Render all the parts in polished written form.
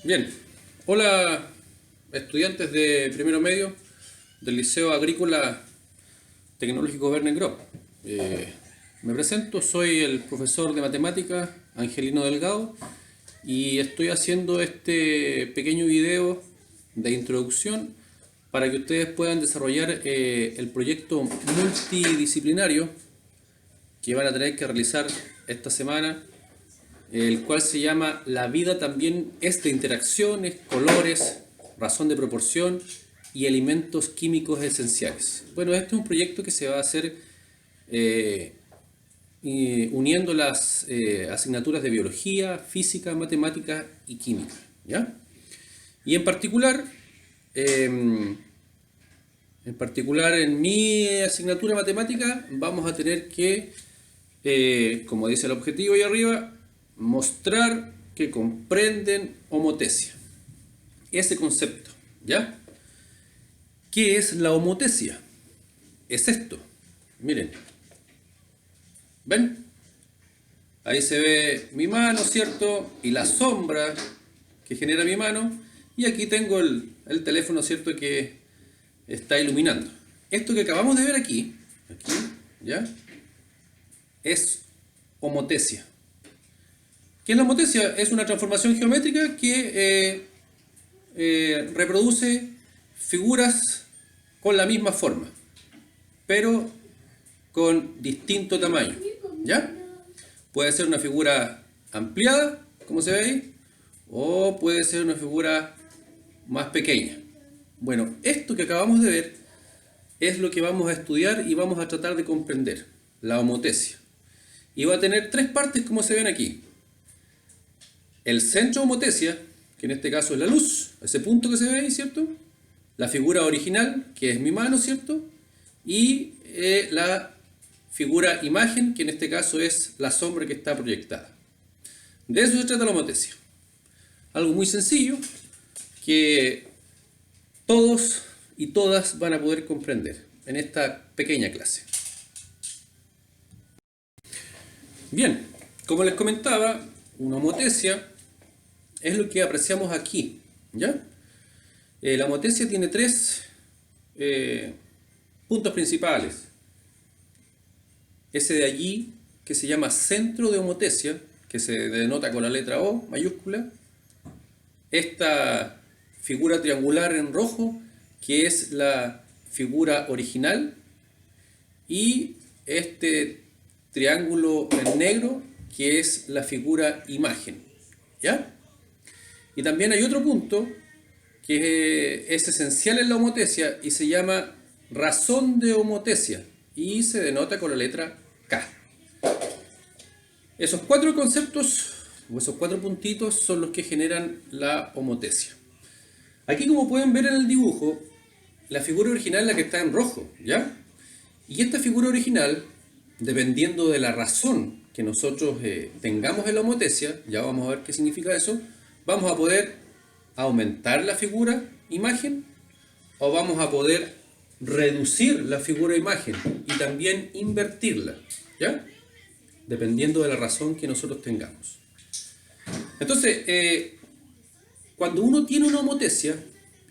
Bien, hola estudiantes de primero medio del Liceo Agrícola Tecnológico Verne Gropp. Me presento, soy el profesor de matemáticas Angelino Delgado y estoy haciendo este pequeño video de introducción para que ustedes puedan desarrollar el proyecto multidisciplinario que van a tener que realizar esta semana, el cual se llama La vida también es de interacciones, colores, razón de proporción y elementos químicos esenciales. Bueno, este es un proyecto que se va a hacer uniendo las asignaturas de biología, física, matemática y química, ¿ya? Y en particular en mi asignatura de matemática vamos a tener que, como dice el objetivo ahí arriba, mostrar que comprenden homotesia. Ese concepto, ¿ya? ¿Qué es la homotesia? Es esto. Miren. ¿Ven? Ahí se ve mi mano, ¿cierto? Y la sombra que genera mi mano. Y aquí tengo el teléfono, ¿cierto? Que está iluminando. Esto que acabamos de ver aquí, ¿ya? Es homotesia. ¿Qué es la homotesia? Es una transformación geométrica que reproduce figuras con la misma forma, pero con distinto tamaño, ¿ya? Puede ser una figura ampliada, como se ve ahí, o puede ser una figura más pequeña. Bueno, esto que acabamos de ver es lo que vamos a estudiar y vamos a tratar de comprender, la homotesia. Y va a tener tres partes como se ven aquí. El centro de homotesia, que en este caso es la luz, ese punto que se ve ahí, ¿cierto? La figura original, que es mi mano, ¿cierto? Y la figura imagen, que en este caso es la sombra que está proyectada. De eso se trata la homotesia. Algo muy sencillo que todos y todas van a poder comprender en esta pequeña clase. Bien, como les comentaba, una homotesia es lo que apreciamos aquí, ¿ya? La homotesia tiene tres puntos principales. Ese de allí, que se llama centro de homotesia, que se denota con la letra O mayúscula. Esta figura triangular en rojo, que es la figura original. Y este triángulo en negro, que es la figura imagen, ¿ya? Y también hay otro punto que es esencial en la homotesia y se llama razón de homotesia y se denota con la letra K. Esos cuatro conceptos o esos cuatro puntitos son los que generan la homotesia. Aquí, como pueden ver en el dibujo, la figura original es la que está en rojo, ¿ya? Y esta figura original, dependiendo de la razón que nosotros tengamos en la homotesia, ya vamos a ver qué significa eso, vamos a poder aumentar la figura imagen o vamos a poder reducir la figura imagen y también invertirla, ¿ya? Dependiendo de la razón que nosotros tengamos. Entonces, cuando uno tiene una homotesia,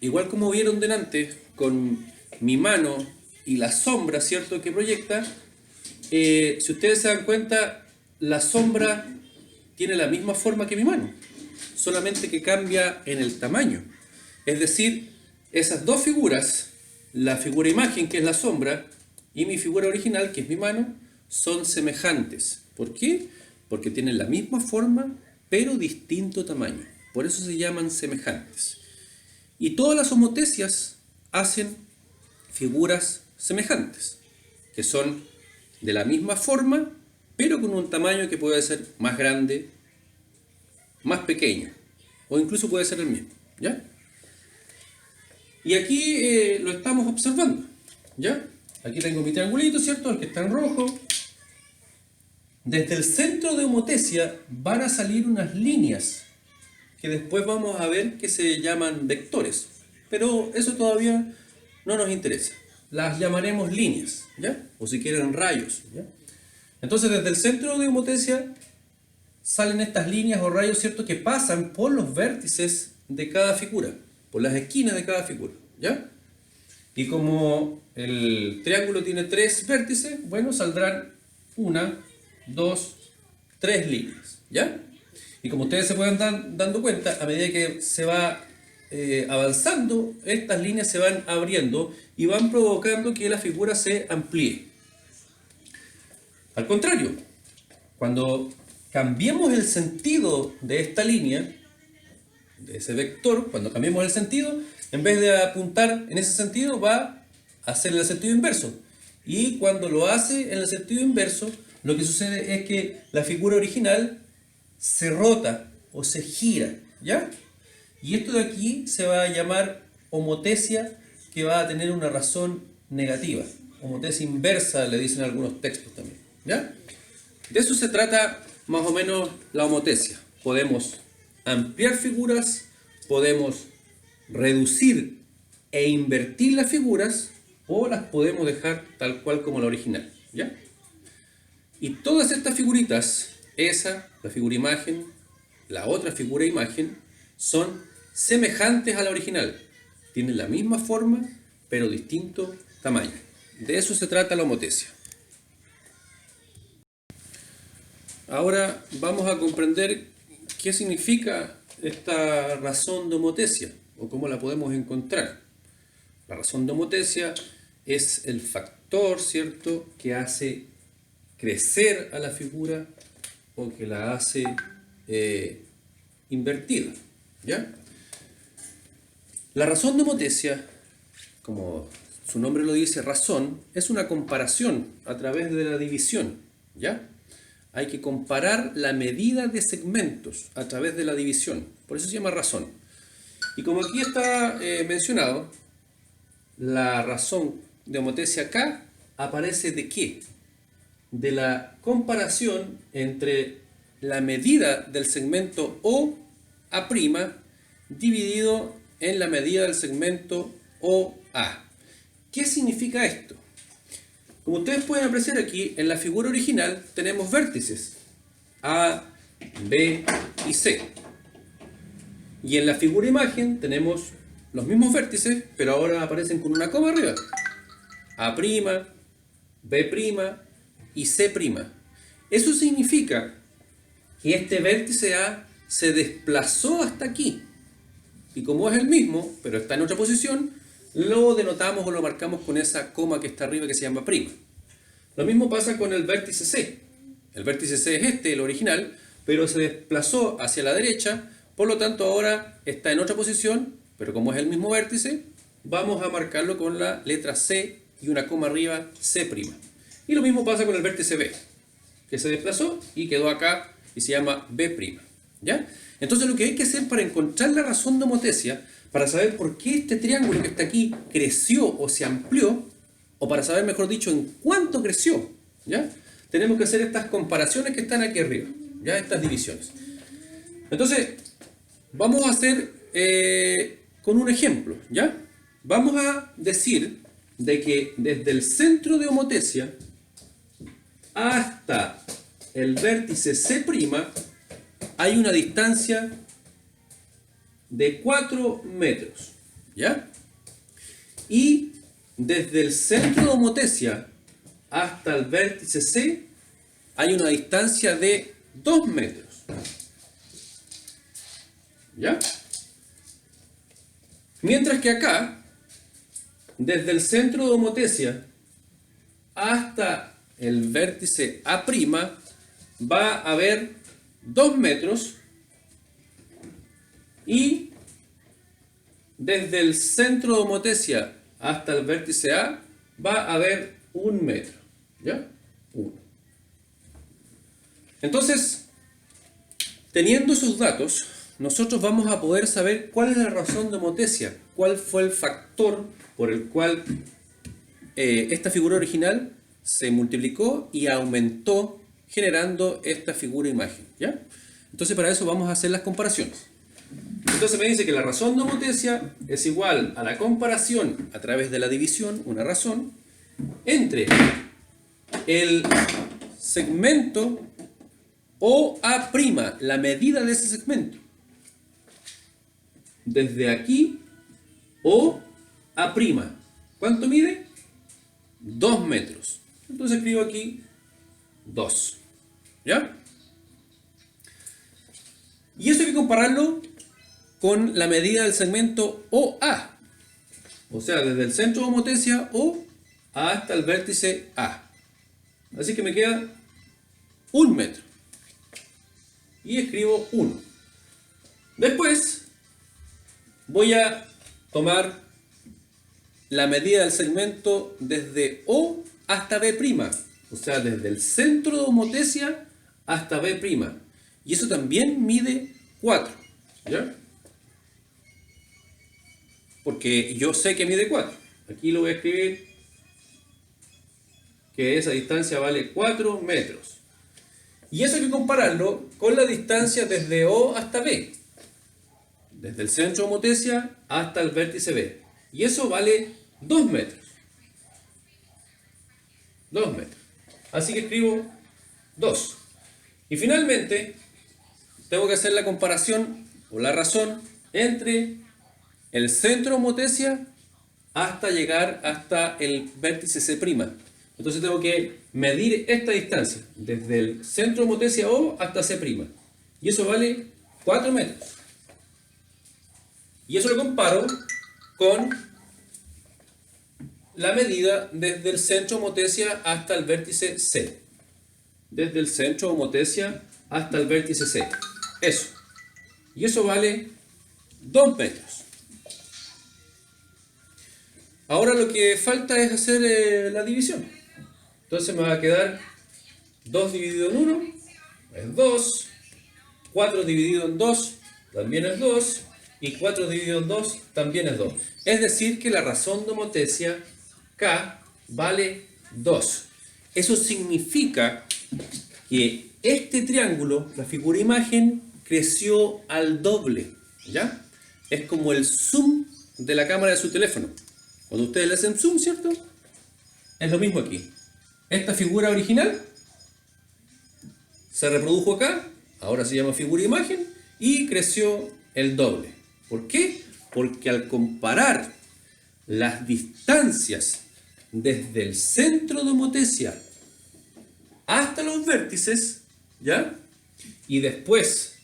igual como vieron delante con mi mano y la sombra, ¿cierto?, que proyecta, si ustedes se dan cuenta, la sombra tiene la misma forma que mi mano, solamente que cambia en el tamaño. Es decir, esas dos figuras, la figura imagen, que es la sombra, y mi figura original, que es mi mano, son semejantes. ¿Por qué? Porque tienen la misma forma, pero distinto tamaño. Por eso se llaman semejantes. Y todas las homotesias hacen figuras semejantes, que son de la misma forma, pero con un tamaño que puede ser más grande, más pequeño, o incluso puede ser el mismo, ¿ya? Y aquí lo estamos observando, ¿ya? Aquí tengo mi triangulito, ¿cierto? El que está en rojo. Desde el centro de homotesia van a salir unas líneas que después vamos a ver que se llaman vectores, pero eso todavía no nos interesa. Las llamaremos líneas, ¿ya? O si quieren rayos, ¿ya? Entonces, desde el centro de homotesia salen estas líneas o rayos, ¿cierto?, que pasan por los vértices de cada figura, por las esquinas de cada figura, ¿ya? Y como el triángulo tiene 3 vértices, bueno, saldrán 1, 2, 3 líneas, ¿ya? Y como ustedes se pueden dando cuenta, a medida que se va avanzando, estas líneas se van abriendo y van provocando que la figura se amplíe. Al contrario, cuando cambiemos el sentido de esta línea, de ese vector, cuando cambiemos el sentido, en vez de apuntar en ese sentido, va a hacer el sentido inverso. Y cuando lo hace en el sentido inverso, lo que sucede es que la figura original se rota o se gira, ¿ya? Y esto de aquí se va a llamar homotesia, que va a tener una razón negativa. Homotesia inversa, le dicen algunos textos también, ¿ya? De eso se trata más o menos la homotesia. Podemos ampliar figuras, podemos reducir e invertir las figuras, o las podemos dejar tal cual como la original, ¿ya? Y todas estas figuritas, esa, la figura imagen, la otra figura imagen, son semejantes a la original. Tienen la misma forma, pero distinto tamaño. De eso se trata la homotesia. Ahora vamos a comprender qué significa esta razón de homotesia o cómo la podemos encontrar. La razón de homotesia es el factor, ¿cierto?, que hace crecer a la figura o que la hace invertida, ¿ya? La razón de homotesia, como su nombre lo dice, razón, es una comparación a través de la división, ¿ya? Hay que comparar la medida de segmentos a través de la división, por eso se llama razón. Y como aquí está mencionado, la razón de homotesia acá aparece ¿de qué? De la comparación entre la medida del segmento OA' dividido en la medida del segmento OA. ¿Qué significa esto? Como ustedes pueden apreciar aquí, en la figura original tenemos vértices A, B y C. Y en la figura imagen tenemos los mismos vértices, pero ahora aparecen con una coma arriba. A', B' y C'. Eso significa que este vértice A se desplazó hasta aquí. Y como es el mismo, pero está en otra posición, lo denotamos o lo marcamos con esa coma que está arriba que se llama prima. Lo mismo pasa con el vértice C. El vértice C es este, el original, pero se desplazó hacia la derecha, por lo tanto ahora está en otra posición, pero como es el mismo vértice, vamos a marcarlo con la letra C y una coma arriba, C'. Y lo mismo pasa con el vértice B, que se desplazó y quedó acá y se llama B', ¿ya? Entonces lo que hay que hacer para encontrar la razón de homotesia, para saber por qué este triángulo que está aquí creció o se amplió, o para saber, mejor dicho, en cuánto creció, ¿ya? Tenemos que hacer estas comparaciones que están aquí arriba, ¿ya? Estas divisiones. Entonces, vamos a hacer con un ejemplo, ¿ya? Vamos a decir de que desde el centro de homotesia hasta el vértice C' hay una distancia de 4 metros, ¿ya? Y desde el centro de homotesia hasta el vértice C hay una distancia de 2 metros, ¿ya? Mientras que acá, desde el centro de homotesia hasta el vértice A' va a haber 2 metros y desde el centro de homotesia hasta el vértice A va a haber 1 metro, ¿ya? 1. Entonces, teniendo esos datos, nosotros vamos a poder saber cuál es la razón de homotesia, cuál fue el factor por el cual esta figura original se multiplicó y aumentó generando esta figura imagen, ¿ya? Entonces para eso vamos a hacer las comparaciones. Entonces me dice que la razón de homotesia es igual a la comparación a través de la división, una razón, entre el segmento OA', la medida de ese segmento, desde aquí O a'. ¿Cuánto mide? 2 metros. Entonces escribo aquí 2. ¿Ya? Y eso hay que compararlo con la medida del segmento OA. O sea, desde el centro de homotesia O hasta el vértice A. Así que me queda 1 metro. Y escribo 1. Después voy a tomar la medida del segmento desde O hasta B'. O sea, desde el centro de homotesia hasta B'. Y eso también mide 4. ¿Ya? Porque yo sé que mide 4. Aquí lo voy a escribir que esa distancia vale 4 metros. Y eso hay que compararlo con la distancia desde O hasta B. Desde el centro de homotesia hasta el vértice B. Y eso vale 2 metros. 2 metros. Así que escribo 2. Y finalmente, tengo que hacer la comparación o la razón entre el centro de homotesia hasta llegar hasta el vértice C'. Entonces tengo que medir esta distancia, desde el centro de homotesia O hasta C'. Y eso vale 4 metros. Y eso lo comparo con la medida desde el centro de homotesia hasta el vértice C. Desde el centro de homotesia hasta el vértice C. Eso. Y eso vale 2 metros. Ahora lo que falta es hacer la división. Entonces me va a quedar 2 dividido en 1 es 2. 4 dividido en 2 también es 2. Y 4 dividido en 2 también es 2. Es decir que la razón de homotesia K vale 2. Eso significa que este triángulo, la figura imagen, creció al doble. ¿Ya? Es como el zoom de la cámara de su teléfono. Cuando ustedes le hacen zoom, ¿cierto? Es lo mismo aquí. Esta figura original se reprodujo acá, ahora se llama figura imagen, y creció el doble. ¿Por qué? Porque al comparar las distancias desde el centro de homotesia hasta los vértices, ¿ya? Y después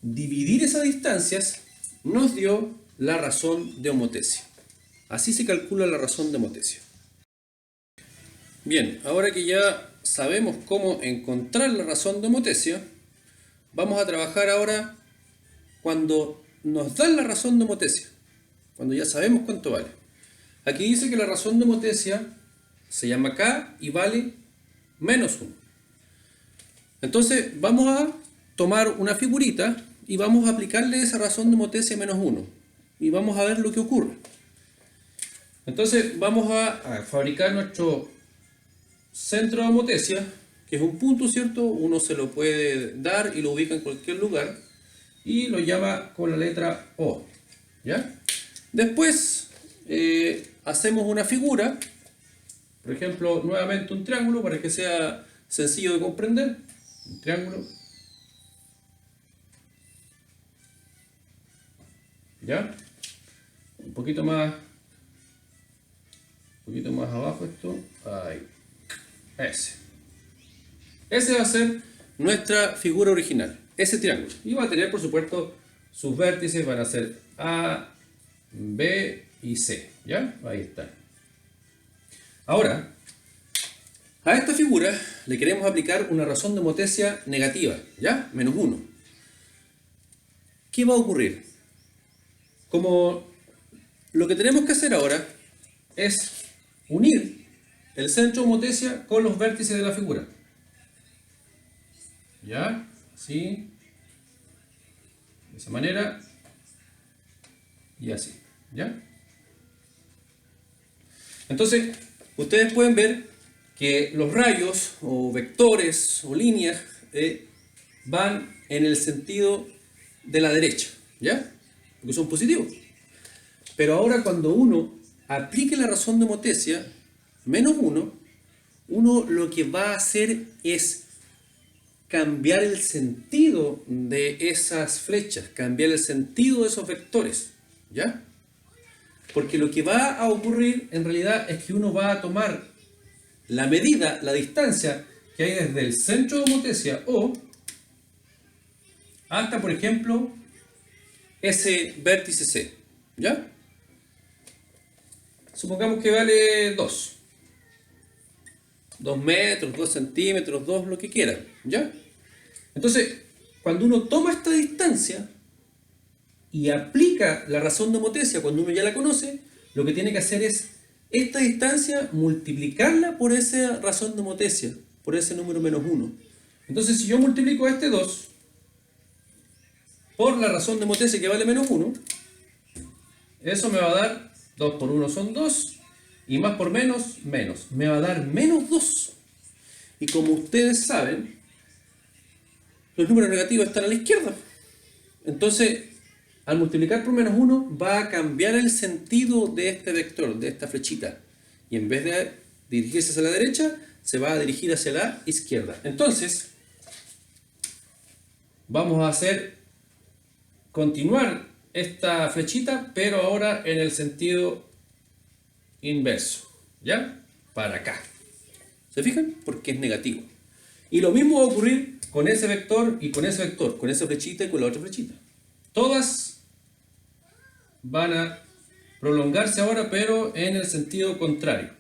dividir esas distancias, nos dio la razón de homotesia. Así se calcula la razón de homotesia. Bien, ahora que ya sabemos cómo encontrar la razón de homotesia, vamos a trabajar ahora cuando nos dan la razón de homotesia, cuando ya sabemos cuánto vale. Aquí dice que la razón de homotesia se llama K y vale menos 1. Entonces vamos a tomar una figurita y vamos a aplicarle esa razón de homotesia menos 1. Y vamos a ver lo que ocurre. Entonces vamos a fabricar nuestro centro de homotesia, que es un punto, ¿cierto? Uno se lo puede dar y lo ubica en cualquier lugar. Y lo llama con la letra O. ¿Ya? Después hacemos una figura. Por ejemplo, nuevamente un triángulo para que sea sencillo de comprender. Un triángulo. ¿Ya? Un poquito más abajo esto. Ahí. Ese va a ser nuestra figura original. Ese triángulo. Y va a tener, por supuesto, sus vértices van a ser A, B y C. ¿Ya? Ahí está. Ahora, a esta figura le queremos aplicar una razón de homotesia negativa. ¿Ya? Menos 1. ¿Qué va a ocurrir? Como lo que tenemos que hacer ahora es unir el centro de homotesia con los vértices de la figura. ¿Ya? Así. De esa manera. Y así. ¿Ya? Entonces, ustedes pueden ver que los rayos o vectores o líneas van en el sentido de la derecha. ¿Ya? Porque son positivos. Pero ahora cuando uno aplique la razón de homotesia, menos 1, uno lo que va a hacer es cambiar el sentido de esas flechas, cambiar el sentido de esos vectores. ¿Ya? Porque lo que va a ocurrir en realidad es que uno va a tomar la medida, la distancia que hay desde el centro de homotesia O hasta, por ejemplo, ese vértice C. ¿Ya? Supongamos que vale 2 metros, 2 centímetros, 2, lo que quieran. ¿Ya? Entonces, cuando uno toma esta distancia y aplica la razón de homotesia cuando uno ya la conoce, lo que tiene que hacer es esta distancia multiplicarla por esa razón de homotesia, por ese número menos 1. Entonces, si yo multiplico este 2 por la razón de homotesia que vale menos 1, eso me va a dar 2 por 1 son 2, y más por menos, menos. Me va a dar menos 2. Y como ustedes saben, los números negativos están a la izquierda. Entonces, al multiplicar por menos 1, va a cambiar el sentido de este vector, de esta flechita. Y en vez de dirigirse hacia la derecha, se va a dirigir hacia la izquierda. Entonces, vamos a continuar esta flechita, pero ahora en el sentido inverso. ¿Ya? Para acá. ¿Se fijan? Porque es negativo. Y lo mismo va a ocurrir con ese vector y con ese vector, con esa flechita y con la otra flechita. Todas van a prolongarse ahora, pero en el sentido contrario.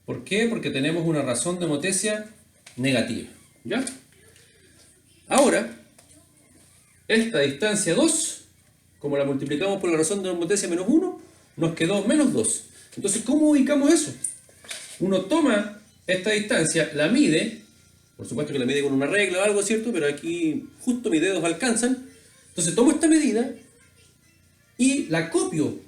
¿Por qué? Porque tenemos una razón de homotesia negativa. ¿Ya? Ahora, esta distancia 2, como la multiplicamos por la razón de homotesia menos 1, nos quedó menos 2. Entonces, ¿cómo ubicamos eso? Uno toma esta distancia, la mide, por supuesto que la mide con una regla o algo, ¿cierto? Pero aquí justo mis dedos alcanzan. Entonces tomo esta medida y la copio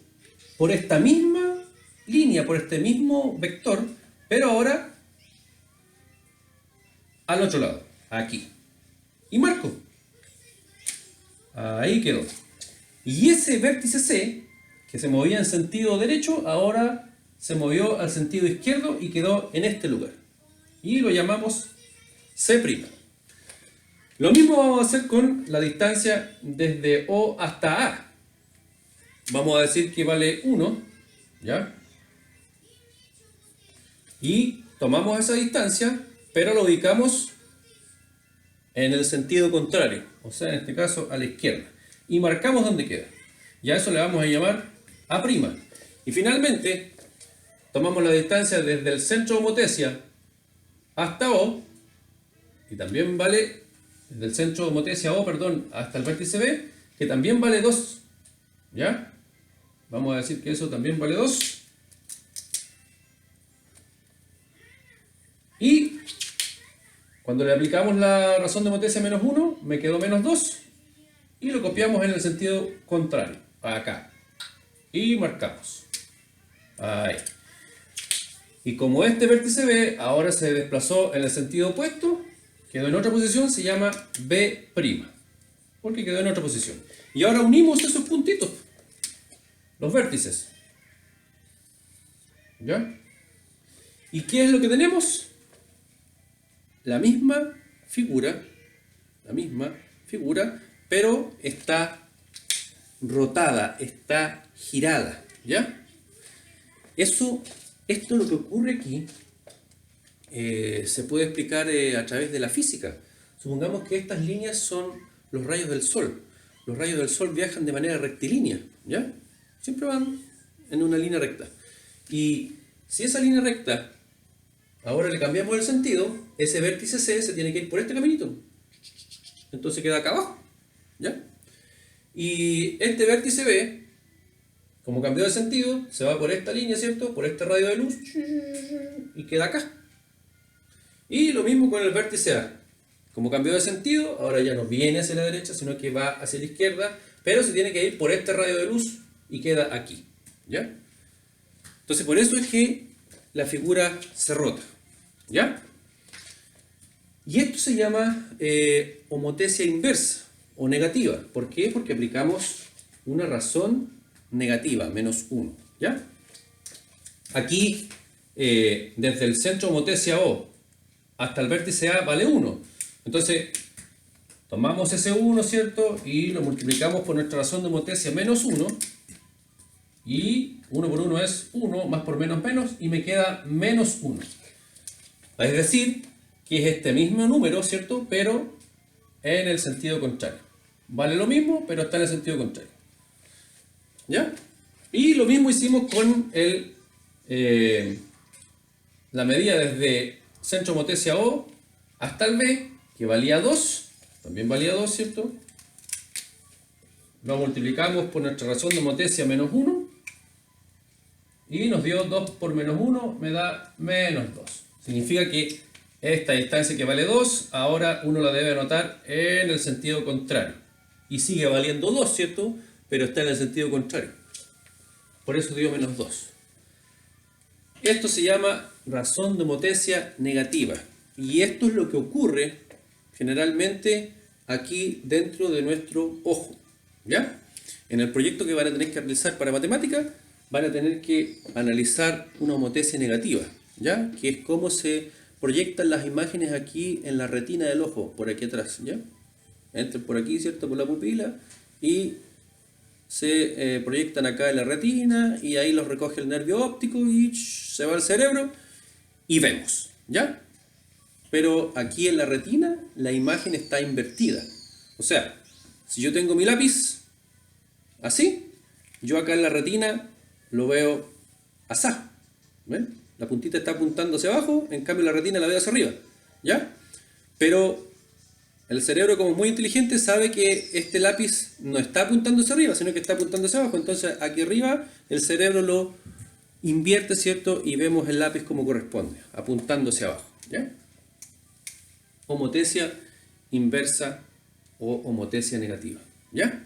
por esta misma línea, por este mismo vector, pero ahora al otro lado, aquí. Y marco. Ahí quedó. Y ese vértice C, que se movía en sentido derecho, ahora se movió al sentido izquierdo y quedó en este lugar. Y lo llamamos C'. Lo mismo vamos a hacer con la distancia desde O hasta A. Vamos a decir que vale 1, ¿ya? Y tomamos esa distancia, pero lo ubicamos en el sentido contrario, o sea, en este caso a la izquierda. Y marcamos dónde queda. Y a eso le vamos a llamar A'. Y finalmente, tomamos la distancia desde el centro de homotesia hasta O, y también vale, desde el centro de homotesia O, perdón, hasta el vértice B, que también vale 2. ¿Ya? Vamos a decir que eso también vale 2. Y cuando le aplicamos la razón de homotesia menos 1, me quedó menos 2. Y lo copiamos en el sentido contrario, acá. Y marcamos. Ahí. Y como este vértice B ahora se desplazó en el sentido opuesto, quedó en otra posición, se llama B'. Porque quedó en otra posición. Y ahora unimos esos puntitos. Los vértices. ¿Ya? ¿Y qué es lo que tenemos? La misma figura, pero está rotada, está girada. ¿Ya? Esto es lo que ocurre aquí. Se puede explicar a través de la física. Supongamos que estas líneas son los rayos del Sol. Los rayos del Sol viajan de manera rectilínea, ¿ya? Siempre van en una línea recta. Y si esa línea recta, ahora le cambiamos el sentido, ese vértice C se tiene que ir por este caminito. Entonces queda acá abajo, ¿ya? Y este vértice B, como cambió de sentido, se va por esta línea, ¿cierto? Por este radio de luz y queda acá. Y lo mismo con el vértice A. Como cambió de sentido, ahora ya no viene hacia la derecha, sino que va hacia la izquierda, pero se tiene que ir por este radio de luz y queda aquí. ¿Ya? Entonces por eso es que la figura se rota. ¿Ya? Y esto se llama homotesia inversa o negativa. ¿Por qué? Porque aplicamos una razón negativa, menos 1. ¿Ya? Aquí, desde el centro homotesia O hasta el vértice A vale 1. Entonces, Tomamos ese 1, ¿cierto? Y lo multiplicamos por nuestra razón de homotecia menos 1. Y 1 por 1 es 1, más por menos menos, y me queda menos 1. Es decir, que es este mismo número, ¿cierto? Pero en el sentido contrario. Vale lo mismo, pero está en el sentido contrario. ¿Ya? Y lo mismo hicimos con la medida desde centro homotecia O hasta el B, que valía 2. También valía 2, ¿cierto? Lo multiplicamos por nuestra razón de homotecia menos 1. Y nos dio 2 por menos 1, me da menos 2. Significa que esta distancia que vale 2, ahora uno la debe anotar en el sentido contrario. Y sigue valiendo 2, ¿cierto? Pero está en el sentido contrario. Por eso dio menos 2. Esto se llama razón de homotecia negativa. Y esto es lo que ocurre generalmente aquí dentro de nuestro ojo. ¿Ya? En el proyecto que van a tener que realizar para matemáticas, van a tener que analizar una homotecia negativa, ¿ya? Que es cómo se proyectan las imágenes aquí en la retina del ojo, por aquí atrás, ¿ya? Entran por aquí, ¿cierto? Por la pupila y se proyectan acá en la retina y ahí los recoge el nervio óptico y se va al cerebro y vemos, ¿ya? Pero aquí en la retina la imagen está invertida. O sea, si yo tengo mi lápiz así, yo acá en la retina lo veo asá. ¿Ven? La puntita está apuntando hacia abajo, en cambio la retina la veo hacia arriba. ¿Ya? Pero el cerebro, como es muy inteligente, sabe que este lápiz no está apuntando hacia arriba, sino que está apuntando hacia abajo. Entonces aquí arriba el cerebro lo invierte, ¿cierto? Y vemos el lápiz como corresponde, apuntando hacia abajo. ¿Ya? Homotecia inversa o homotecia negativa. ¿Ya?